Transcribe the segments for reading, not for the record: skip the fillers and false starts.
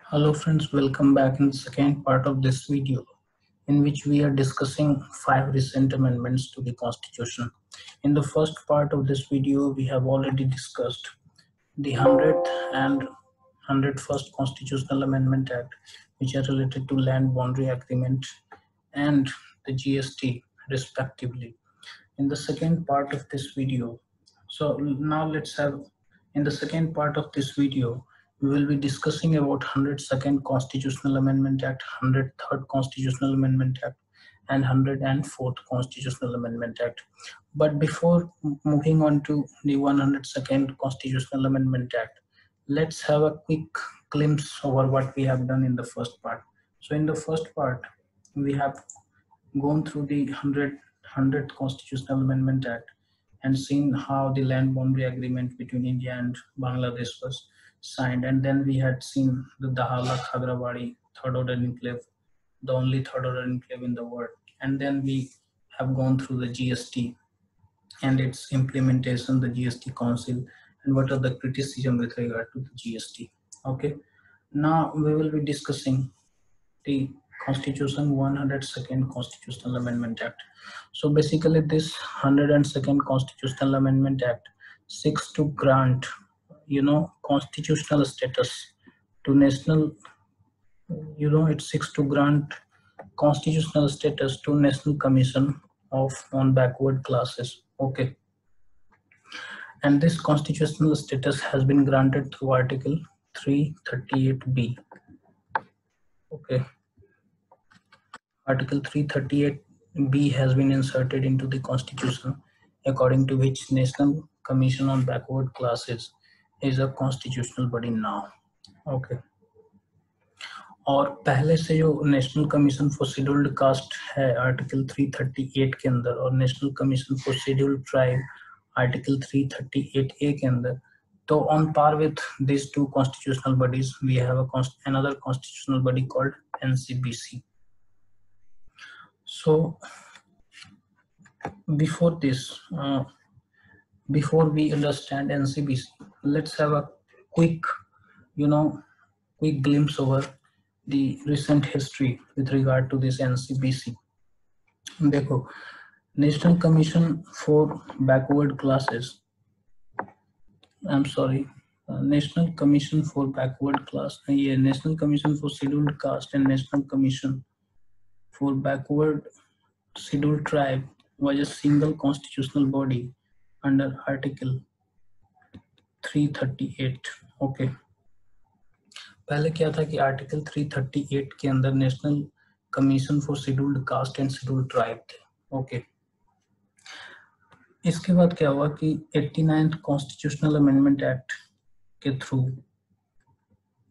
Hello friends, welcome back in the second part of this video in which we are discussing 5 recent amendments to the Constitution. In the first part of this video, we have already discussed the 100th and 101st Constitutional Amendment Act, which are related to Land Boundary Agreement and the GST respectively. In the second part of this video, so now let's have in the second part of this video, we will be discussing about 102nd Constitutional Amendment Act, 103rd Constitutional Amendment Act, and 104th Constitutional Amendment Act. But before moving on to the 102nd Constitutional Amendment Act, let's have a quick glimpse over what we have done in the first part. So in the first part, we have gone through the 100th Constitutional Amendment Act and seen how the land boundary agreement between India and Bangladesh was signed. And then we had seen the Dahala Khagrabari third order enclave, the only third order enclave in the world. And then we have gone through the GST and its implementation, the GST Council, and what are the criticism with regard to the GST. Okay, now we will be discussing the Constitution 102nd Constitutional Amendment Act. So basically this 102nd Constitutional Amendment Act seeks to grant, constitutional status to national, it seeks to grant constitutional status to National Commission of on Backward Classes. Okay. And this constitutional status has been granted through Article 338B. Okay. Article 338B has been inserted into the Constitution, according to which National Commission on Backward Classes is a constitutional body now. Okay. और पहले से जो national commission for scheduled caste है article 338 के अंदर, और national commission for scheduled tribe article 338A के अंदर, तो on par with these two constitutional bodies, we have another constitutional body called NCBC. So before this, before we understand NCBC, let's have a quick glimpse over the recent history with regard to this NCBC. देखो, National Commission for Backward Classes, National Commission for Backward Class, National Commission for Scheduled Caste and National Commission for Backward Scheduled Tribe was a single constitutional body under Article 338. Okay. पहले क्या था कि article 338 के अंदर national commission for scheduled caste and scheduled tribe थे. Okay. इसके बाद क्या हुआ कि 89th कॉन्स्टिट्यूशनल अमेंडमेंट एक्ट के through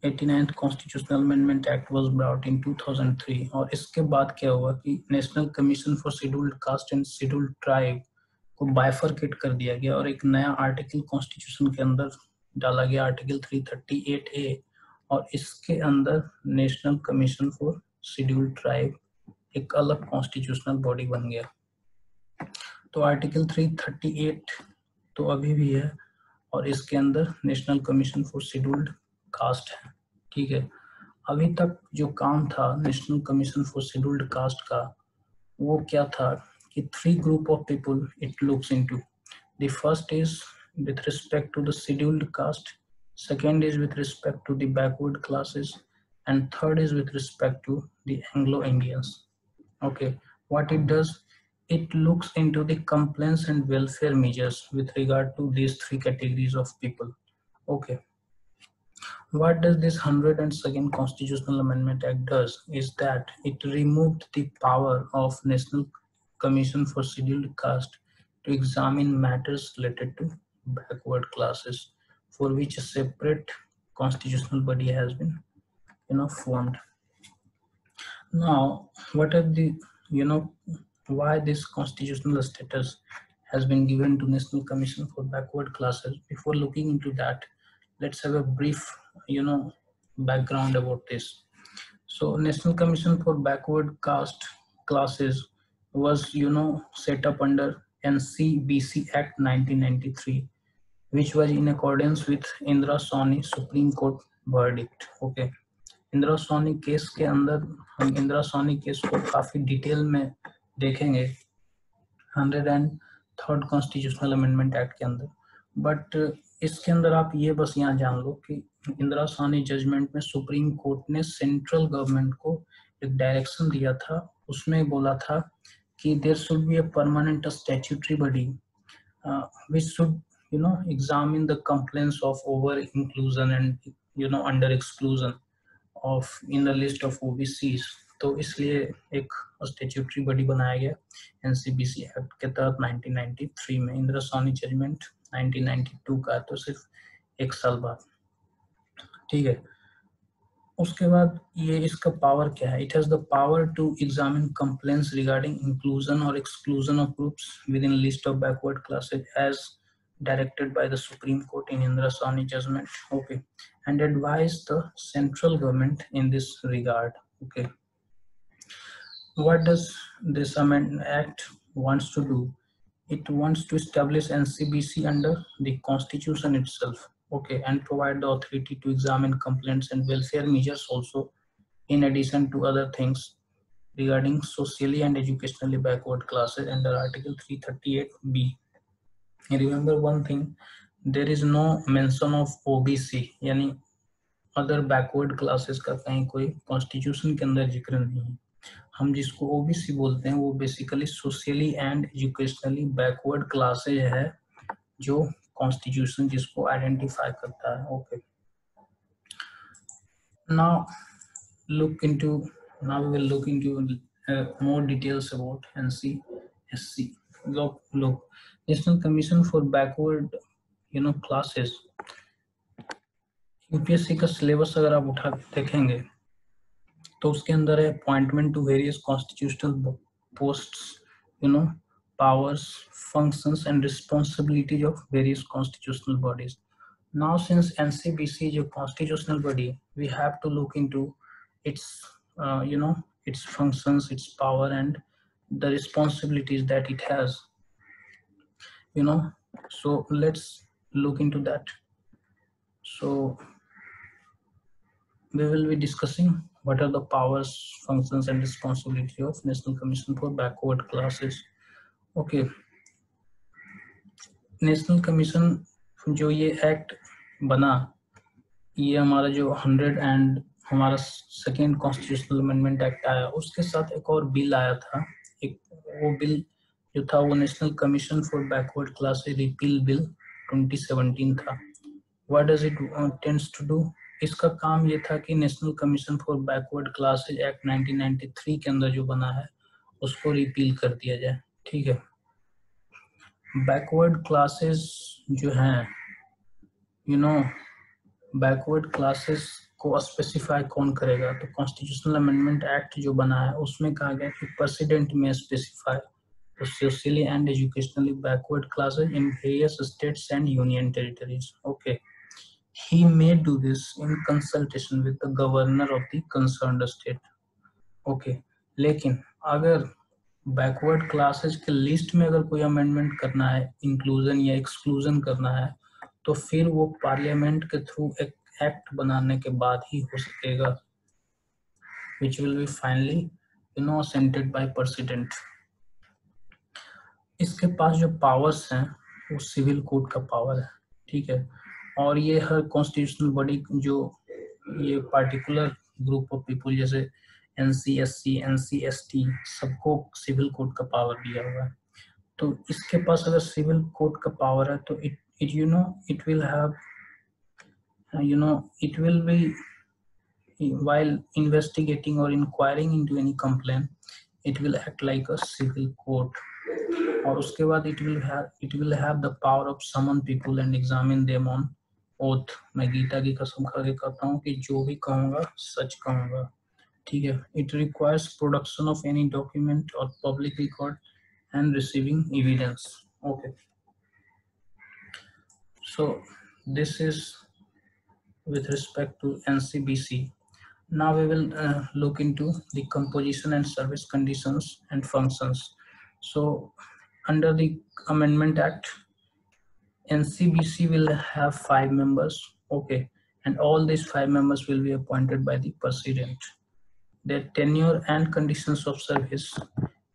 89th constitutional amendment act was brought in 2003, और इसके बाद क्या हुआ कि national commission for scheduled caste and scheduled tribe को बाइफरकेट कर दिया गया और एक नया आर्टिकल कॉन्स्टिट्यूशन के अंदर डाला गया, आर्टिकल 338A, और इसके अंदर national commission for scheduled tribe एक अलग कॉन्स्टिट्यूशनल बॉडी बन गया. तो आर्टिकल 338 तो अभी भी है और इसके अंदर national commission for scheduled caste है. ठीक है. अभी तक जो काम था national commission for scheduled caste का, वो क्या था कि 3 group of people it looks into. The first is with respect to the scheduled caste, second is with respect to the backward classes, and third is with respect to the Anglo-Indians. Okay, what it does, it looks into the complaints and welfare measures with regard to these 3 categories of people. Okay, what does this 102nd Constitutional Amendment Act does is that it removed the power of National Commission for Scheduled Caste to examine matters related to backward classes, for which a separate constitutional body has been formed. Now, what are the why this constitutional status has been given to National Commission for Backward Classes? Before looking into that, let's have a brief background about this. So National Commission for Backward Classes was set up under NCBC Act 1993, which was in accordance with Indira Sawhney Supreme Court verdict. Okay, Indira Sawhney case के अंदर हम Indira Sawhney case को काफी detail में देखेंगे 103rd constitutional amendment act के अंदर। But इसके अंदर आप ये बस यहाँ जान लो कि इंदिरा सोनी जजमेंट में सुप्रीम कोर्ट ने सेंट्रल गवर्नमेंट को एक डायरेक्शन दिया था, उसमें बोला था कि there should be a permanent statutory body which should examine the complaints of over inclusion and under exclusion of in the list of OBCs। तो इसलिए एक स्टैट्यूटरी बॉडी बनाया गया एनसीबीसी एक्ट के तहत 1993 में। इंदिरा सोनी जजमेंट 1992 का, तो सिर्फ एक साल बाद, ठीक है। उसके बाद ये इसका पावर क्या है? It has the power to examine complaints regarding inclusion और exclusion of groups within list of backward classes as directed by the Supreme Court in Indira Sawhney judgment, okay, and advise the central government in this regard, okay. What does this amendment act wants to do? It wants to establish NCBC under the constitution itself, okay, and provide the authority to examine complaints and welfare measures also, in addition to other things regarding socially and educationally backward classes under Article 338B. Remember one thing, there is no mention of OBC यानी other backward classes का कहीं कोई constitution के अंदर जिक्र नहीं है। हम जिसको ओबीसी बोलते हैं वो basically socially and educationally backward classes है जो कॉन्स्टिट्यूशन जिसको आइडेंटिफाई करता है, okay. now we will look into more details about NCSC. Look, National Commission for Backward classes, UPSC का सिलेबस अगर आप उठा के देखेंगे तो उसके अंदर है appointment to various constitutional posts, powers, functions and responsibilities of various constitutional bodies. Now since NCBC is a constitutional body, we have to look into its its functions, its power and the responsibilities that it has, so let's look into that. So we will be discussing what are the powers, functions and responsibility of National Commission for Backward Classes, okay. National commission जो ये act बना, ये हमारा जो 100 and हमारा second constitutional amendment act आया, उसके साथ एक और बिल आया था। एक वो बिल जो था वो national commission for backward classes repeal bill 2017 था। What does it tends to do? इसका काम ये था कि national commission for backward classes act 1993 के अंदर जो बना है उसको रिपील कर दिया जाए, ठीक है। बैकवर्ड क्लासेस जो हैं, बैकवर्ड क्लासेस को स्पेसिफाई कौन करेगा? तो कॉन्स्टिट्यूशनल अमेंडमेंट एक्ट जो बना है उसमें कहा गया कि प्रेसिडेंट में specify the socially and educationally backward classes in various states and union territories, okay. He may do this in consultation with the governor of the concerned state, okay. लेकिन अगर बैकवर्ड क्लासेस के list में अगर कोई amendment करना है, inclusion या exclusion करना है, तो फिर वो पार्लियामेंट के थ्रू एक एक्ट बनाने के बाद ही हो सकेगा, which will be finally assented by president. इसके पास जो पावर्स हैं वो सिविल कोड का पावर है, ठीक है। और ये हर कॉन्स्टिट्यूशनल बॉडी जो ये पार्टिकुलर ग्रुप ऑफ पीपल जैसे NCSC, NCST सबको सिविल कोड का पावर दिया हुआ है। तो इसके पास अगर सिविल कोड का पावर है तो it will have it will be while investigating or inquiring into any complaint, it will act like a civil court. और उसके बाद it will have the power of summon people and examine them on oath. मैं गीता की कसम खा के कहता हूँ कि जो भी कहूँगा सच कहूँगा, ठीक है। It requires production of any document or public record and receiving evidence, okay. So this is with respect to NCBC. Now we will look into the composition and service conditions and functions. So under the Amendment Act, NCBC will have 5 members, okay, and all these 5 members will be appointed by the president. Their tenure and conditions of service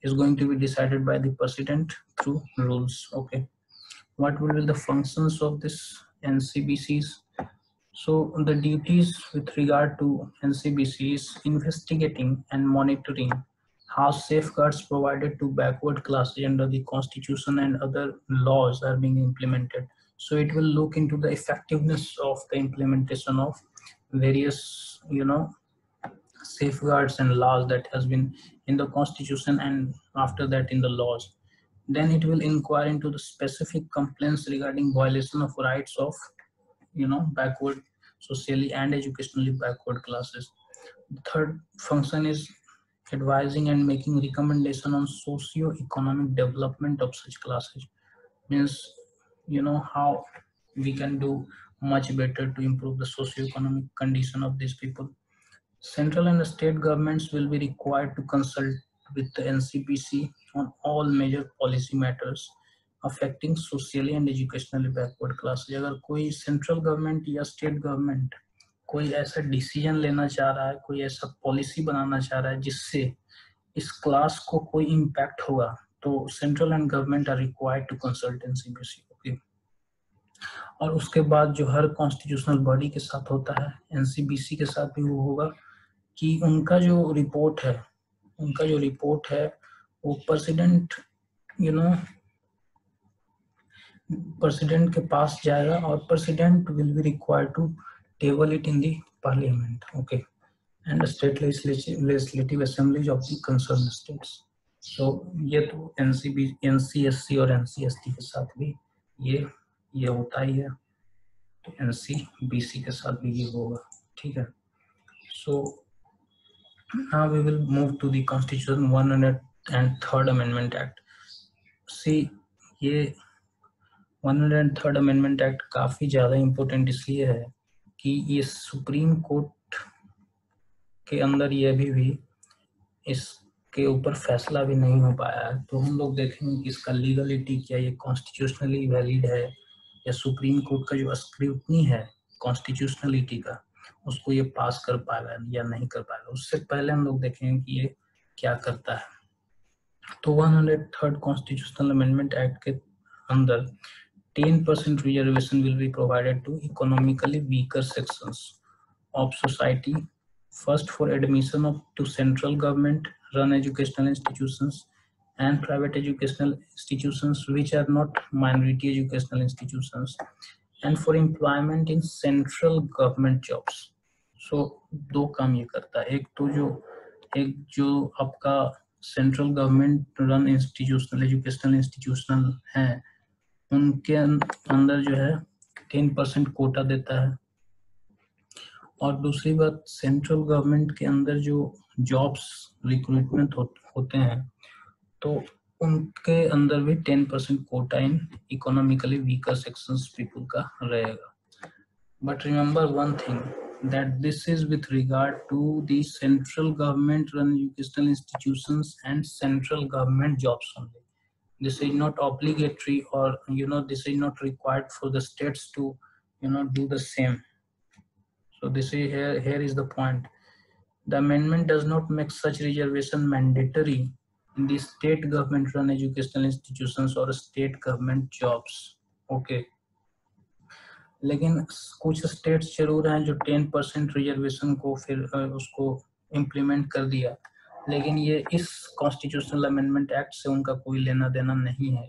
is going to be decided by the president through rules. Okay, what will be the functions of this NCBCs? So the duties with regard to NCBC is investigating and monitoring how safeguards provided to backward classes under the constitution and other laws are being implemented. So it will look into the effectiveness of the implementation of various, safeguards and laws that has been in the constitution and after that in the laws. Then it will inquire into the specific complaints regarding violation of rights of backward, socially and educationally backward classes. The third function is advising and making recommendation on socio-economic development of such classes. Means how we can do much better to improve the socio-economic condition of these people. Central and state governments will be required to consult with the NCBC on all major policy matters affecting socially and educationally backward classes. अगर कोई central government या state government कोई ऐसा decision लेना चाह रहा है, कोई ऐसा पॉलिसी बनाना चाह रहा है जिससे इस क्लास को कोई इम्पैक्ट होगा, तो central and government are required to consult NCBC. Okay, और उसके बाद जो हर कॉन्स्टिट्यूशनल बॉडी के साथ होता है, एनसीबीसी के साथ भी वो होगा कि उनका जो रिपोर्ट है वो प्रेसिडेंट प्रेसिडेंट के पास जाएगा और president will be required to table it in the parliament. Okay, and state legislative assemblies of the concern states. So ये तो एनसीएससी और एनसीएसटी के साथ भी ये होता ही है, तो एनसीबीसी के साथ भी ये होगा. ठीक है. सो now we will move to the Constitution 103rd Amendment Act. See, ये 103rd Amendment Act काफी ज्यादा इम्पोर्टेंट इसलिए है कि ये सुप्रीम कोर्ट के अंदर ये भी इसके ऊपर फैसला भी नहीं हो पाया है. तो हम लोग देखेंगे कि इसका लीगलिटी क्या, ये कॉन्स्टिट्यूशनली वैलिड है या सुप्रीम कोर्ट का जो स्क्रूटनी है कॉन्स्टिट्यूशनलिटी का उसको ये पास कर पाएगा या नहीं कर पाएगा. उससे पहले हम लोग देखेंगे कि ये क्या करता है. तो 103rd कॉन्स्टिट्यूशनल अमेंडमेंट एक्ट के अंदर 10% reservation will be provided to economically weaker sections of society, first for admission of to central government run educational institutions and private educational institutions which are not minority educational institutions, and for employment in central government jobs. So दो काम ये करता है. एक जो आपका central government run institutional educational institutional हैं उनके अंदर जो है 10% कोटा देता है. और दूसरी बात, सेंट्रल गवर्नमेंट के अंदर जो जॉब्स रिक्रूटमेंट होते हैं तो उनके अंदर भी 10% कोटा इन इकोनॉमिकली वीकर सेक्शंस पीपल का रहेगा. But remember one thing, that this is with regard to the central government run educational institutions and central government jobs only. This is not obligatory, or this is not required for the states to do the same. So this is here is the point. The amendment does not make such reservation mandatory in the state government run educational institutions or state government jobs. Okay, लेकिन कुछ states जरूर हैं जो 10% reservation को फिर उसको implement कर दिया, लेकिन ये इस कॉन्स्टिट्यूशनल अमेंडमेंट एक्ट से उनका कोई लेना देना नहीं है.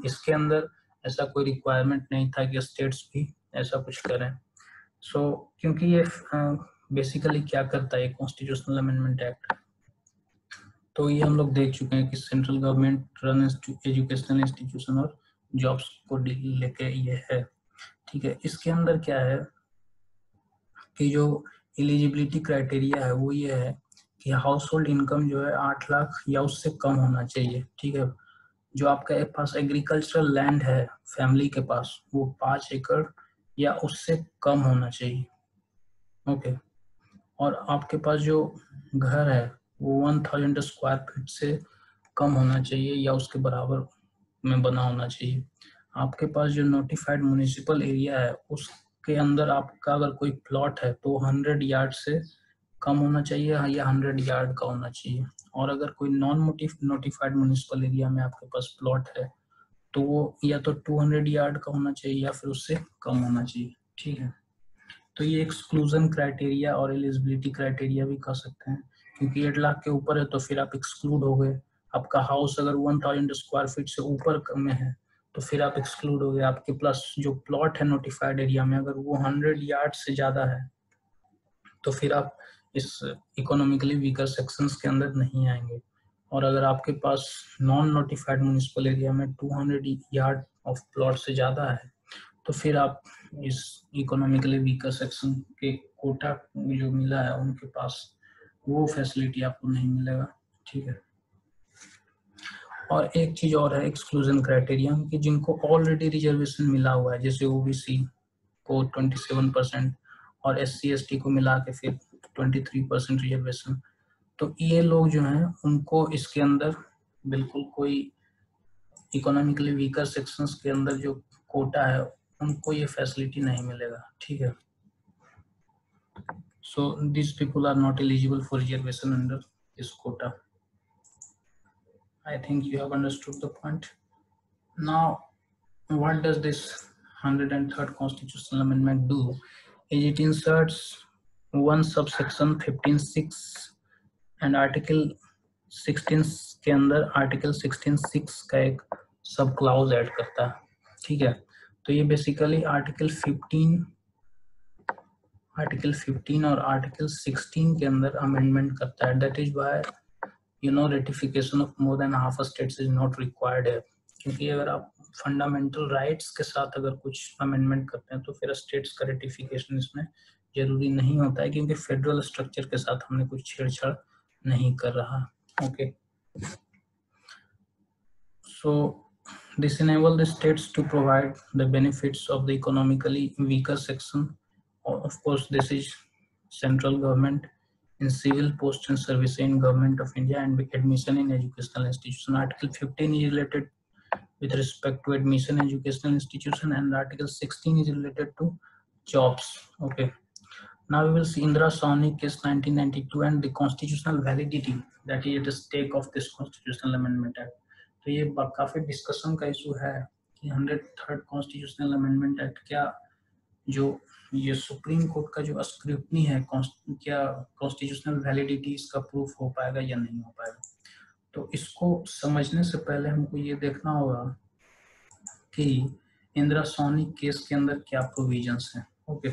इसके अंदर ऐसा कोई रिक्वायरमेंट नहीं था कि स्टेट्स भी ऐसा कुछ करें. सो क्योंकि ये बेसिकली क्या करता है कॉन्स्टिट्यूशनल अमेंडमेंट एक्ट, तो ये हम लोग देख चुके हैं कि central government run educational institution और जॉब्स को लेके ये है. ठीक है. इसके अंदर क्या है कि जो एलिजिबिलिटी क्राइटेरिया है वो ये है कि हाउस होल्ड इनकम जो है 8 लाख या उससे कम होना चाहिए. ठीक है. जो आपके पास एग्रीकल्चरल लैंड है फैमिली के पास वो 5 एकड़ या उससे कम होना चाहिए. ओके. और आपके पास जो घर है वो 1000 स्क्वायर फीट से कम होना चाहिए या उसके बराबर में बना होना चाहिए. आपके पास जो नोटिफाइड म्युनिसिपल एरिया है के अंदर आपका अगर कोई प्लॉट है तो 100 यार्ड से कम होना चाहिए या 100 यार्ड का होना चाहिए। और अगर कोई नॉन नोटिफाइड म्युनिसिपल एरिया में आपके पास प्लॉट है तो वो या तो 200 यार्ड का होना चाहिए या फिर उससे कम होना चाहिए। ठीक है, तो ये एक्सक्लूजन क्राइटेरिया और एलिजिबिलिटी क्राइटेरिया भी कह सकते हैं, क्योंकि 8 लाख के ऊपर है तो फिर आप एक्सक्लूड हो गए। आपका हाउस अगर 1000 स्क्वायर फीट से ऊपर में है तो फिर आप एक्सक्लूड हो गए। आपके प्लस जो प्लॉट है नोटिफाइड एरिया में अगर वो 100 यार्ड से ज्यादा है तो फिर आप इस इकोनॉमिकली वीकर सेक्शंस के अंदर नहीं आएंगे। और अगर आपके पास नॉन नोटिफाइड म्युनिसिपल एरिया में 200 यार्ड ऑफ प्लॉट से ज्यादा है तो फिर आप इस इकोनॉमिकली वीकर सेक्शन के कोटा जो मिला है उनके पास वो फैसिलिटी आपको नहीं मिलेगा। ठीक है, और एक चीज और है एक्सक्लूजन क्राइटेरिया कि जिनको ऑलरेडी रिजर्वेशन मिला हुआ है, जैसे ओबीसी को 27% और SC ST को मिला के फिर 23% रिजर्वेशन, तो ये लोग जो हैं उनको इसके अंदर बिल्कुल कोई इकोनॉमिकली वीकर सेक्शंस के अंदर जो कोटा है उनको ये फैसिलिटी नहीं मिलेगा। ठीक है, so these people are not eligible for reservation under this quota. I think you have understood the point. Now what does this 103rd constitutional amendment do? It inserts one subsection 15(6) and article 16 के अंदर article 16(6) का एक सब clause add करता है। ठीक है, तो ये बेसिकली आर्टिकल 15 और आर्टिकल 16 के अंदर अमेंडमेंट करता है। That is why ratification of more than half states is not required है, क्योंकि अगर आप फंडामेंटल राइट्स के साथ अगर कुछ अमेंडमेंट करते हैं तो फिर स्टेट्स का रेटिफिकेशन इसमें जरूरी नहीं होता है, क्योंकि फेडरल स्ट्रक्चर के साथ हमने कुछ छेड़छाड़ नहीं कर रहा। Okay, so this enable the states to provide the benefits of the economically weaker section. Of course this is central government in civil post and service in government of India and admission in educational institution. Article 15 is related with respect to admission educational institution and Article 16 is related to jobs. Okay, now we will see Indira Sawhney case 1992 and the constitutional validity that is at stake of this constitutional amendment act. तो ये काफी discussion का issue है कि 103rd constitutional amendment act क्या जो ये supreme court का जो स्क्रूटनी है क्या कॉन्स्टिट्यूशनल वैलिडिटी इसका प्रूफ हो पाएगा या नहीं हो पाएगा। तो इसको समझने से पहले हमको ये देखना होगा कि इंदिरा सोनी केस के अंदर क्या प्रोविजंस हैं। ओके,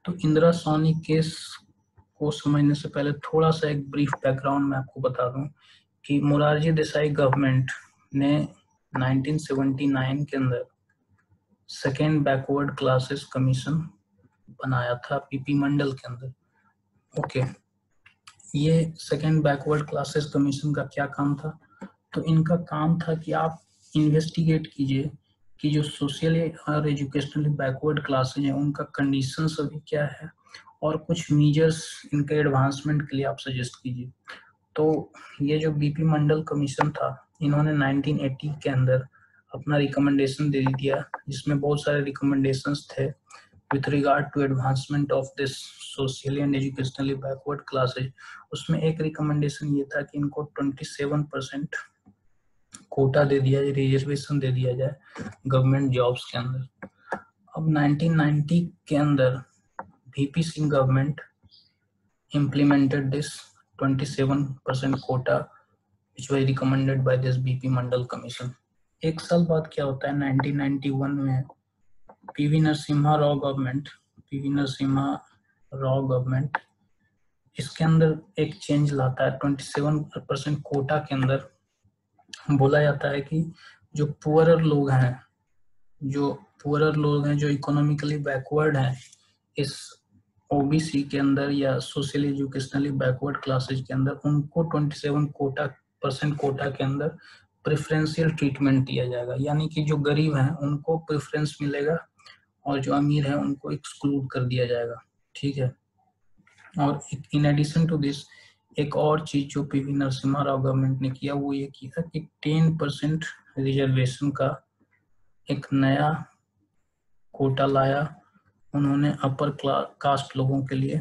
तो इंदिरा सोनी केस को समझने से पहले थोड़ा सा एक ब्रीफ बैकग्राउंड मैं आपको बता दूं कि मोरारजी देसाई गवर्नमेंट ने 1979 के अंदर सेकेंड बैकवर्ड क्लासेस कमीशन बनाया था पीपी मंडल के अंदर। ओके, ये सेकेंड बैकवर्ड क्लासेस कमीशन का क्या काम था? तो इनका काम था कि आप इन्वेस्टिगेट कीजिए कि जो सोशली और एजुकेशनली बैकवर्ड क्लासेज हैं उनका कंडीशंस अभी क्या है और कुछ मीजर्स इनके एडवांसमेंट के लिए आप सजेस्ट कीजिए। तो ये जो बीपी मंडल कमीशन था इन्होंने 1980 के अंदर अपना रिकमेंडेशन दे दिया, जिसमें बहुत सारे रिकमेंडेशंस थे with regard to advancement of this socially and educationally backward classes. उसमें एक रिकमेंडेशन ये था कि इनको 27% कोटा दे दिया जाए, रिजर्वेशन दे दिया जाए गवर्नमेंट जॉब्स के अंदर। अब 1990 के अंदर VP Singh government implemented this 27% quota which was recommended by this BP Mandal commission. एक साल बाद क्या होता है, 1991 में पीवी नरसिम्हा राव गवर्नमेंट इसके अंदर एक चेंज लाता है। 27% कोटा के अंदर बोला जाता है कि जो पुअरर लोग हैं जो इकोनॉमिकली बैकवर्ड हैं इस ओबीसी के अंदर या सोशली एजुकेशनली बैकवर्ड क्लासेज के अंदर, उनको 27% कोटा के अंदर प्रेफरेंशियल ट्रीटमेंट दिया जाएगा। यानी कि जो गरीब हैं उनको प्रेफरेंस मिलेगा और जो अमीर हैं उनको एक्सक्लूड कर दिया जाएगा। ठीक है, और इन एडिशन टू दिस एक और चीज जो पीवी नरसिम्हा राव गवर्नमेंट ने किया वो ये किया कि 10% रिजर्वेशन का एक नया कोटा लाया उन्होंने अपर कास्ट लोगों के लिए,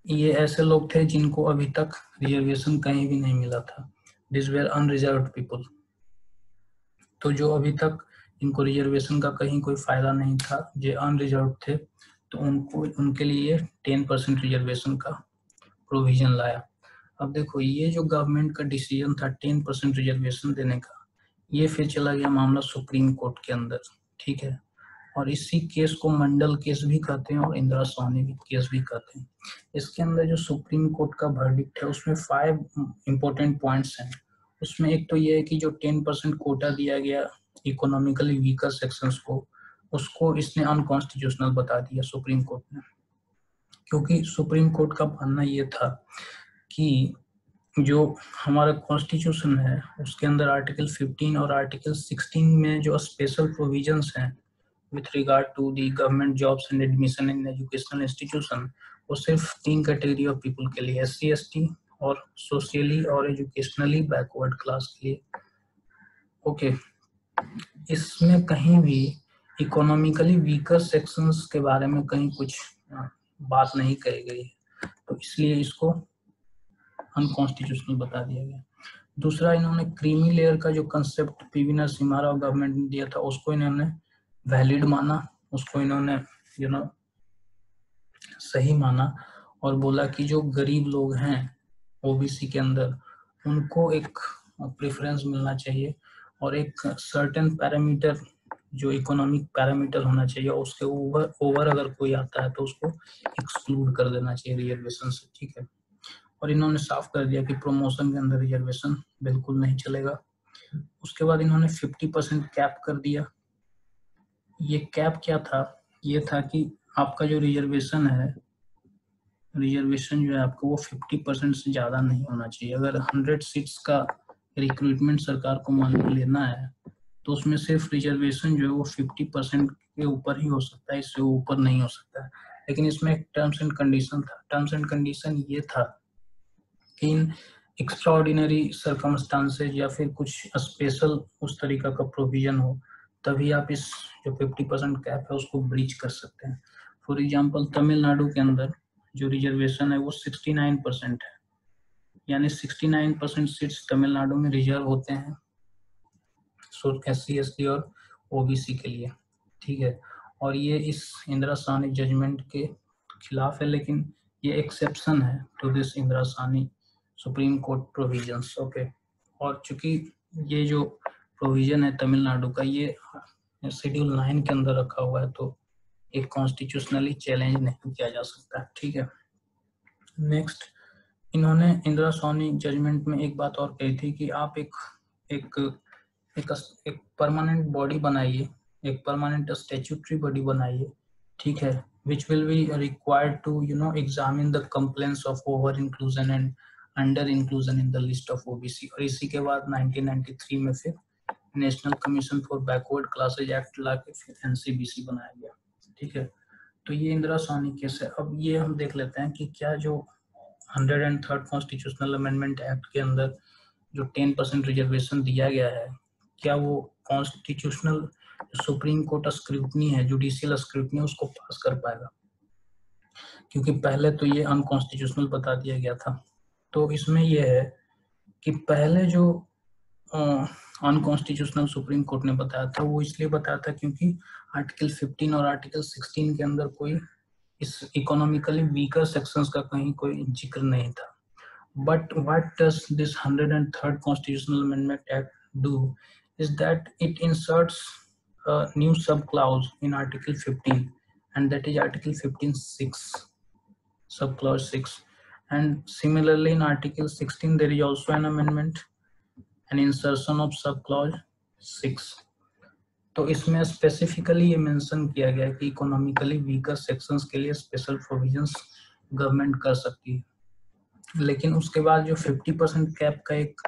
ये ऐसे लोग थे जिनको अभी तक रिजर्वेशन कहीं भी नहीं मिला था, दिस वेर अनरिजर्व्ड पीपल। तो जो अभी तक इनको रिजर्वेशन का कहीं कोई फायदा नहीं था, जो अनरिजर्व थे, तो उनको उनके लिए 10% रिजर्वेशन का प्रोविजन लाया। अब देखो, ये जो गवर्नमेंट का डिसीजन था 10% रिजर्वेशन देने का, ये फिर चला गया मामला सुप्रीम कोर्ट के अंदर, ठीक है। और इसी केस को मंडल केस भी कहते हैं और इंदिरा साहनी केस भी कहते हैं। इसके अंदर जो सुप्रीम कोर्ट का वर्डिक्ट है उसमें 5 इंपॉर्टेंट पॉइंट्स हैं। उसमें एक तो ये है कि जो 10% कोटा दिया गया इकोनॉमिकली वीकर सेक्शंस को, उसको इसने अनकॉन्स्टिट्यूशनल बता दिया सुप्रीम कोर्ट ने, क्योंकि सुप्रीम कोर्ट का मानना ये था कि जो हमारा कॉन्स्टिट्यूशन है उसके अंदर आर्टिकल 15 और आर्टिकल 16 में जो स्पेशल प्रोविजंस हैं with regard to the government jobs and admission in educational institution, वो सिर्फ 3 कैटेगरी ऑफ पीपल के लिए, SC ST और सोशली और एजुकेशनली बैकवर्ड क्लास के लिए। ओके, इसमें कहीं भी इकोनॉमिकली वीकर सेक्शंस के बारे में कहीं कुछ बात नहीं कही गई है, तो इसलिए इसको अनकॉन्स्टिट्यूशनल बता दिया गया। दूसरा, इन्होंने क्रीमी लेयर का जो concept PV Narasimha Rao government ने दिया था उसको इन्होंने वैलिड माना, उसको इन्होंने सही माना और बोला कि जो गरीब लोग हैं ओबीसी के अंदर उनको एक प्रेफरेंस मिलना चाहिए और एक सर्टेन पैरामीटर जो इकोनॉमिक पैरामीटर होना चाहिए उसके ओवर अगर कोई आता है तो उसको एक्सक्लूड कर देना चाहिए रिजर्वेशन से, ठीक है। और इन्होंने साफ कर दिया कि प्रमोशन के अंदर रिजर्वेशन बिल्कुल नहीं चलेगा। उसके बाद इन्होंने 50% कैप कर दिया। ये कैप क्या था? ये था कि आपका जो रिजर्वेशन है, रिजर्वेशन जो है आपको वो 50% से ज़्यादा नहीं होना चाहिए। अगर 100 सीट्स का रिक्रूटमेंट सरकार को मान लेना है तो उसमें सिर्फ रिजर्वेशन जो है वो 50% के ऊपर ही हो सकता है, इससे ऊपर नहीं हो सकता है। लेकिन इसमें एक टर्म्स एंड कंडीशन था। टर्म्स एंड कंडीशन ये था कि इन एक्स्ट्राऑर्डिनरी सर्कमस्टांसेज या फिर कुछ स्पेशल उस तरीका का प्रोविजन हो तभी आप इस जो 50% कैप है उसको ब्रीच कर सकते हैं। फॉर एग्जांपल तमिलनाडु के अंदर जो रिजर्वेशन है वो 69% है, यानी 69% सीट्स तमिलनाडु में रिजर्व होते हैं SC ST और OBC के लिए, ठीक है। और ये इस इंदिरा साहनी जजमेंट के खिलाफ है, लेकिन ये एक्सेप्शन है to this Indira Sawhney supreme court provisions, okay. और चूंकि ये जो प्रोविजन है तमिलनाडु का ये शेड्यूल 9 के अंदर रखा हुआ है तो एक कॉन्स्टिट्यूशनली चैलेंज नहीं किया जा सकता, ठीक है। नेक्स्ट, इन्होंने इंदिरा साहनी जजमेंट में एक बात और कही थी कि आप एक परमानेंट बॉडी बनाइए, एक परमानेंट स्टैट्यूटरी बॉडी बनाइए, ठीक है, which will be required to examine the complaints of over inclusion and under inclusion in the list of OBC। और इसी के बाद 1993 में फिर national commission for backward classes act ला के फिर NCBC बनाया गया, ठीक है। तो ये इंदिरा साहनी केस है। अब ये हम देख लेते हैं कि क्या जो 103rd कॉन्स्टिट्यूशनल अमेंडमेंट एक्ट के अंदर जो 10% रिजर्वेशन दिया गया है, क्या वो कॉन्स्टिट्यूशनल सुप्रीम कोर्ट स्क्रूटनी है, जुडिशियल स्क्रूटनी, उसको पास कर पाएगा? क्योंकि पहले तो ये अनकॉन्स्टिट्यूशनल बता दिया गया था। तो इसमें ये है कि पहले जो अनकॉन्स्टिट्यूशनल सुप्रीम कोर्ट ने बताया था वो इसलिए बताया था क्योंकि आर्टिकल 15 और आर्टिकल 16 के अंदर कोई इस इकोनॉमिकली वीकर सेक्शंस का कहीं कोई जिक्र नहीं था। But what does this 103rd Constitutional Amendment Act do is that it inserts a new subclause in Article 15, and that is Article 15(6), subclause 6. And similarly in Article 16 there is also an amendment, an insertion of subclause 6. तो इसमें specifically ये mention किया गया है कि economically weaker sections के लिए special provisions government कर सकती है। लेकिन उसके बाद जो 50% कैप का एक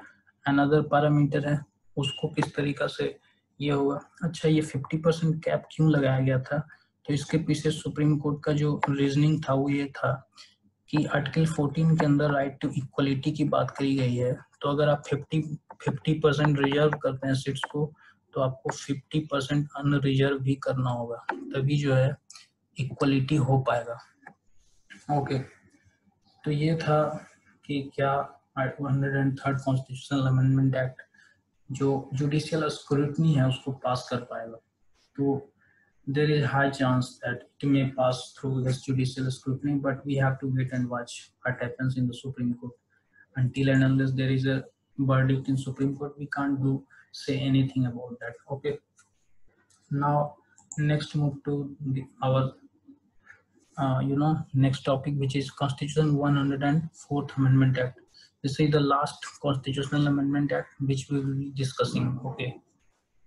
अनदर पैरामीटर है उसको किस तरीका से ये होगा। अच्छा, ये 50% कैप क्यों लगाया गया था? तो इसके पीछे सुप्रीम कोर्ट का जो रीजनिंग था वो ये था कि आर्टिकल 14 के अंदर राइट टू इक्वलिटी की बात करी गई है। तो अगर आप 50% रिजर्व करते हैं सीट्स को तो आपको 50% अनरिजर्व भी करना होगा, तभी जो है इक्वलिटी हो पाएगा। ओके, तो ये था कि क्या 103rd कॉन्स्टिट्यूशनल अमेंडमेंट एक्ट जो जुडिशियल स्क्रूटनी है उसको पास कर पाएगा। तो there is high chance that it may pass through this judicial scrutiny, but we have to wait and watch what happens in the Supreme Court. Until and unless there is a verdict in Supreme Court, we can't say anything about that. Okay. Now, next move to our next topic, which is Constitution 104th Amendment Act. This is the last constitutional amendment act which we will be discussing. Okay.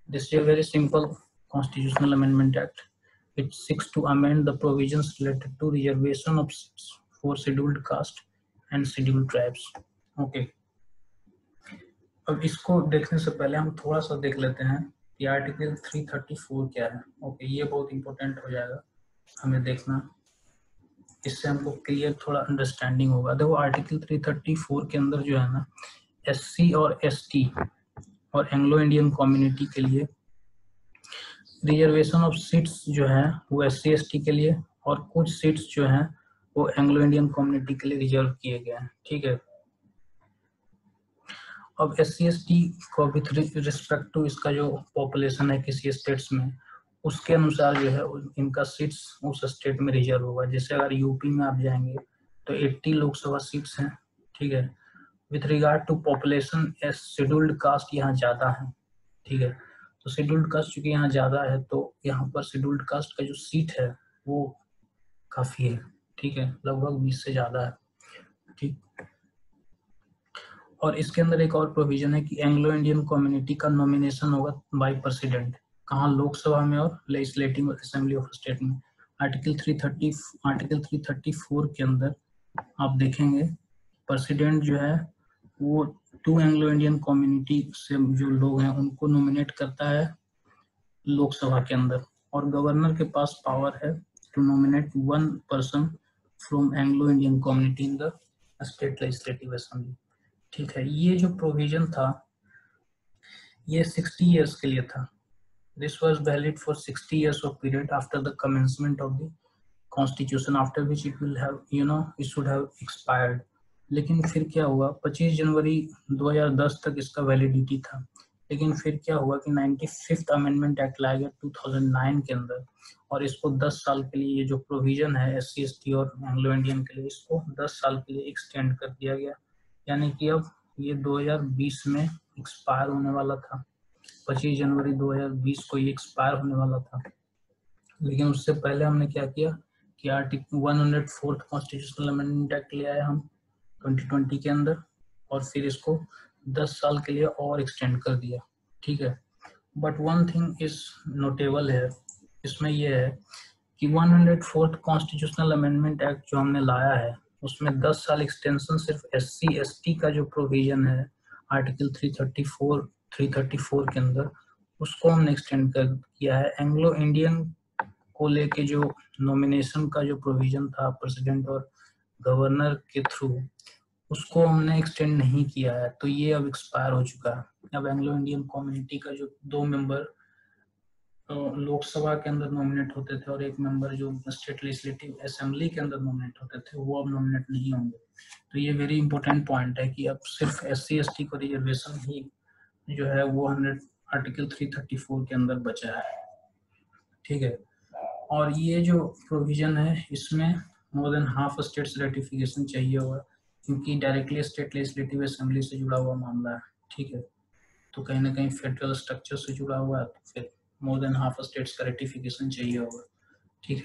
This is a very simple constitutional amendment act. It seeks to amend the provisions related to reservation of seats for scheduled caste and scheduled tribes. Okay. अब इसको देखने से पहले हम थोड़ा सा देख लेते हैं कि आर्टिकल 334 क्या है। ओके, ये बहुत इंपॉर्टेंट हो जाएगा हमें देखना, इससे हमको क्लियर थोड़ा अंडरस्टैंडिंग होगा। देखो आर्टिकल 334 के अंदर जो है ना, एससी और एसटी और एंग्लो इंडियन कम्युनिटी के लिए रिजर्वेशन ऑफ सीट्स जो है वो एससी एसटी के लिए, और कुछ सीट्स जो हैं वो एंग्लो इंडियन कम्युनिटी के लिए रिजर्व किए गए हैं। ठीक है, अब एससी एसटी को विथ रिस्पेक्ट टू इसका जो पॉपुलेशन है किसी स्टेट्स में, उसके अनुसार जो है इनका सीट्स उस स्टेट में रिजर्व होगा। जैसे अगर यूपी में आप जाएंगे तो 80 लोकसभा सीट्स हैं। ठीक है, with regard to population scheduled caste यहाँ ज्यादा है। ठीक है, तो शेड्यूल्ड कास्ट चूंकि यहाँ ज्यादा है तो यहाँ पर शेड्यूल्ड कास्ट का जो सीट है वो काफी है। ठीक है, लगभग 20 से ज्यादा है। ठीक, और इसके अंदर एक और प्रोविजन है कि एंग्लो इंडियन कम्युनिटी का नॉमिनेशन होगा बाय प्रेसिडेंट, कहाँ, लोकसभा में और लेजिस्लेटिव असेंबली ऑफ स्टेट में। आर्टिकल 334 के अंदर आप देखेंगे प्रेसिडेंट जो है वो 2 एंग्लो इंडियन कम्युनिटी से जो लोग हैं उनको नॉमिनेट करता है लोकसभा के अंदर, और गवर्नर के पास पावर है to nominate 1 person from Anglo Indian community in the state legislative assembly. ठीक है, ये जो प्रोविजन था ये 60 इयर्स के लिए था। This was valid for 60 years of period after the commencement of the constitution, after which it will have it should have expired. लेकिन फिर क्या हुआ, 25 जनवरी 2010 तक इसका वैलिडिटी था। लेकिन फिर क्या हुआ कि 95th अमेंडमेंट एक्ट लाया गया 2009 के अंदर, और इसको 10 साल के लिए, ये जो प्रोविजन है एससी एसटी और एंग्लो इंडियन के लिए, इसको 10 साल के लिए एक्सटेंड कर दिया गया। यानी कि अब ये 2020 में एक्सपायर होने वाला था, 25 जनवरी 2020 को ये एक्सपायर होने वाला था। लेकिन उससे पहले हमने क्या किया कि article 104th constitutional amendment act ले आए हम 2020 के अंदर, और फिर इसको 10 साल के लिए और एक्सटेंड कर दिया। ठीक है, but one thing is notable है इसमें, यह है कि 104th कॉन्स्टिट्यूशनल अमेंडमेंट एक्ट जो हमने लाया है उसमें 10 साल एक्सटेंशन सिर्फ एससी एसटी का जो प्रोविजन है आर्टिकल 334 के अंदर, उसको हमने एक्सटेंड कर किया है। एंग्लो इंडियन को लेके जो नॉमिनेशन का जो प्रोविजन था प्रेसिडेंट और गवर्नर के थ्रू, उसको हमने एक्सटेंड नहीं किया है, तो ये अब एक्सपायर हो चुका है। अब एंग्लो इंडियन कम्युनिटी का जो 2 मेंबर लोकसभा के अंदर नॉमिनेट होते थे और 1 मेंबर जो स्टेट लेजिस्लेटिव असेंबली के अंदर नॉमिनेट होते थे, वो अब नॉमिनेट नहीं होंगे। तो ये वेरी इंपॉर्टेंट पॉइंट है कि अब सिर्फ एससी एसटी को रिजर्वेशन ही जो है वो आर्टिकल 334 के अंदर बचा है। ठीक है, और ये जो प्रोविजन है इसमें more than half states ratification चाहिए होगा, क्योंकि डायरेक्टली स्टेट लेजिस्लेटिव असेंबली से जुड़ा हुआ मामला है। ठीक है, तो कहीं ना कहीं फेडरल स्ट्रक्चर से जुड़ा हुआ है, तो फिर मोर देन हाफ स्टेट्स का रेटिफिकेशन चाहिए होगा। ठीक है,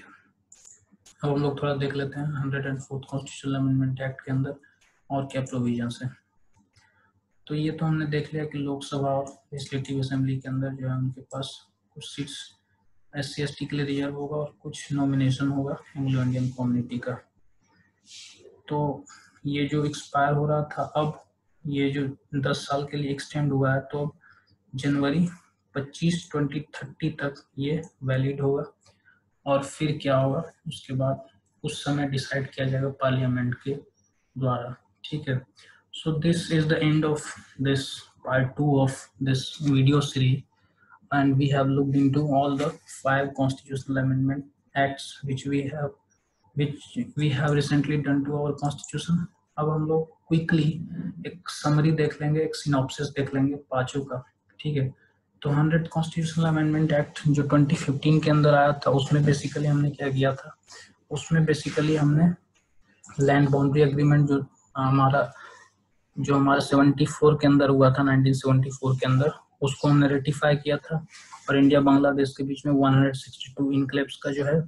अब हम लोग थोड़ा देख लेते हैं 104th कॉन्स्टिट्यूशनल अमेंडमेंट एक्ट के अंदर और क्या प्रोविजंस है। तो ये तो हमने देख लिया कि लोकसभा और लेजिस्लेटिव असेंबली के अंदर जो है उनके पास कुछ सीट्स एससी एसटी के लिए रिजर्व होगा और कुछ नॉमिनेशन होगा एंग्लो इंडियन कम्युनिटी का। तो ये जो एक्सपायर हो रहा था, अब ये जो 10 साल के लिए एक्सटेंड हुआ है, तो जनवरी 25 2030 तक ये वैलिड होगा। और फिर क्या होगा उसके बाद उस समय डिसाइड किया जाएगा पार्लियामेंट के द्वारा। ठीक है, so this is the end of this part 2 of this video series. and we have looked into all the 5 constitutional amendment acts which we have recently done to our constitution. अब हम लोग quickly एक summary देख लेंगे, एक synopsis देख लेंगे पांचों का, ठीक है। तो 100 कॉन्स्टिट्यूशनल अमेंडमेंट एक्ट जो 2015 के अंदर आया था, उसमें बेसिकली हमने क्या किया था, उसमें बेसिकली हमने लैंड बाउंड्री एग्रीमेंट हमारा 74 के अंदर हुआ था, 1974 के अंदर, उसको हमने रेटिफाई किया था। और इंडिया बांग्लादेश के बीच में 162 इनक्लेव्स का जो है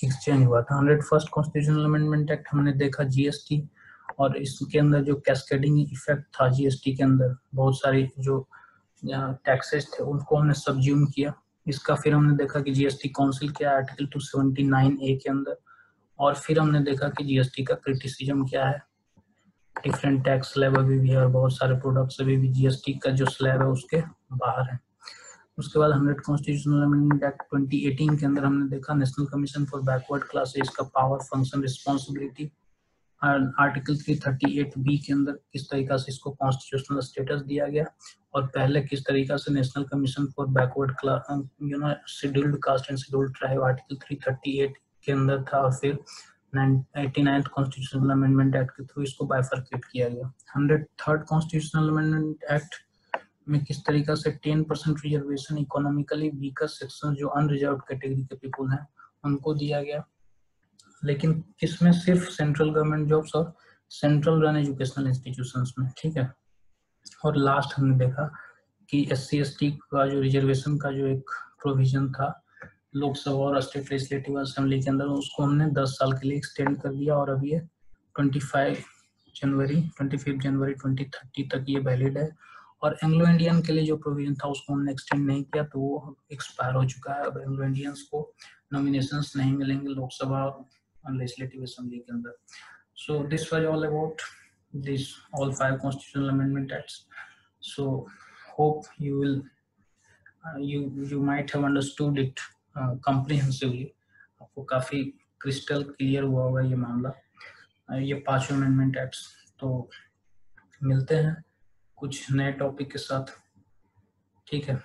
एक्सचेंज हुआ था। 101st कॉन्स्टिट्यूशनल अमेंडमेंट एक्ट हमने देखा जीएसटी, और इसके अंदर जो कैस्केडिंग इफेक्ट था जीएसटी के अंदर, बहुत सारी जो टैक्सेस थे उनको हमने सब्ज्यूम किया। इसका फिर हमने देखा कि जीएसटी काउंसिल क्या है आर्टिकल 279A के अंदर, और फिर हमने देखा कि जीएसटी का क्रिटिसिज्म क्या है, डिफरेंट टैक्स स्लैब अभी भी है और बहुत सारे प्रोडक्ट्स अभी भी जीएसटी का जो स्लैब है उसके बाहर है। उसके बाद 100 कॉन्स्टिट्यूशनल अमेंडमेंट एक्ट 2018 के अंदर हमने देखा national commission for backward classes का power, function, responsibility, article 338B के अंदर किस तरीका से इसको कॉन्स्टिट्यूशनल स्टेटस दिया गया, और पहले किस तरीका से national commission for backward class scheduled caste and scheduled tribe article 338 के अंदर था, और फिर 89th कॉन्स्टिट्यूशनल अमेंडमेंट एक्ट के थ्रू इसको बाइफरकेट किया गया। 103rd कॉन्स्टिट्यूशनल अमेंडमेंट एक्ट में किस तरीका से 10% रिजर्वेशन इकोनॉमिकली वीकर सेक्शन जो अनरिजर्व कैटेगरी के पीपल हैं उनको दिया गया, लेकिन किसमें, सिर्फ सेंट्रल गवर्नमेंट जॉब्स और सेंट्रल रन एजुकेशनल इंस्टीट्यूशंस में, ठीक है। और लास्ट हमने देखा कि SC/ST का जो रिजर्वेशन का जो एक प्रोविजन था लोकसभा और स्टेट लेजिस्लेटिव असेंबली के अंदर, उसको हमने 10 साल के लिए एक्सटेंड कर दिया, और अभी ये 25 जनवरी 2030 तक ये वैलिड है। और एंग्लो इंडियन के लिए जो प्रोविजन था उसको हमने एक्सटेंड नहीं किया, तो वो एक्सपायर हो चुका है। अब एंग्लो इंडियंस को नॉमिनेशंस नहीं मिलेंगे लोकसभा और लेजिस्लेटिव असेंबली के अंदर। So this was all about this all 5 constitutional amendment acts. So hope you might have understood it comprehensively। आपको काफी क्रिस्टल क्लियर हुआ होगा ये मामला, ये 5 अमेंडमेंट एक्ट्स। तो मिलते हैं कुछ नए टॉपिक के साथ, ठीक है।